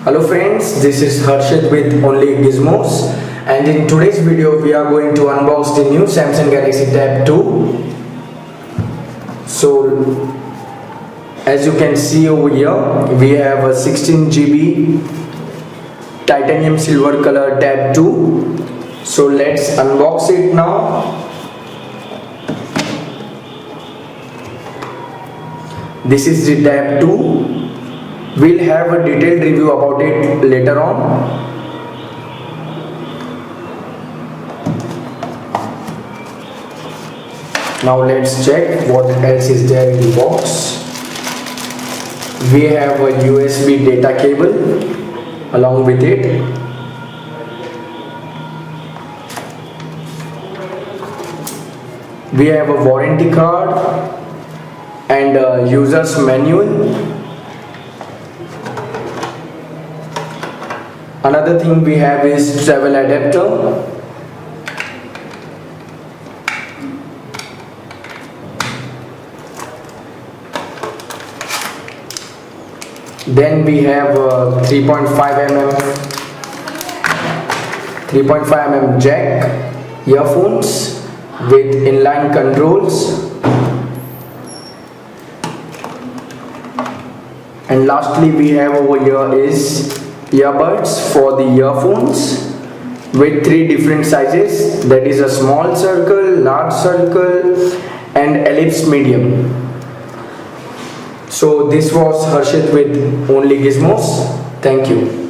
Hello friends, this is Harshit with Only Gizmos, and in today's video we are going to unbox the new Samsung Galaxy Tab 2. So as you can see over here, we have a 16 GB titanium silver color Tab 2. So let's unbox it now. This is the Tab 2. We'll have a detailed review about it later on. Now let's check what else is there in the box. We have a USB data cable along with it. We have a warranty card and a user's manual. Another thing we have is travel adapter. Then we have a 3.5 mm jack earphones with inline controls. And lastly we have over here is earbuds for the earphones with 3 different sizes, that is a small circle, large circle and ellipse medium. So this was Harshit with Only Gizmos. Thank you.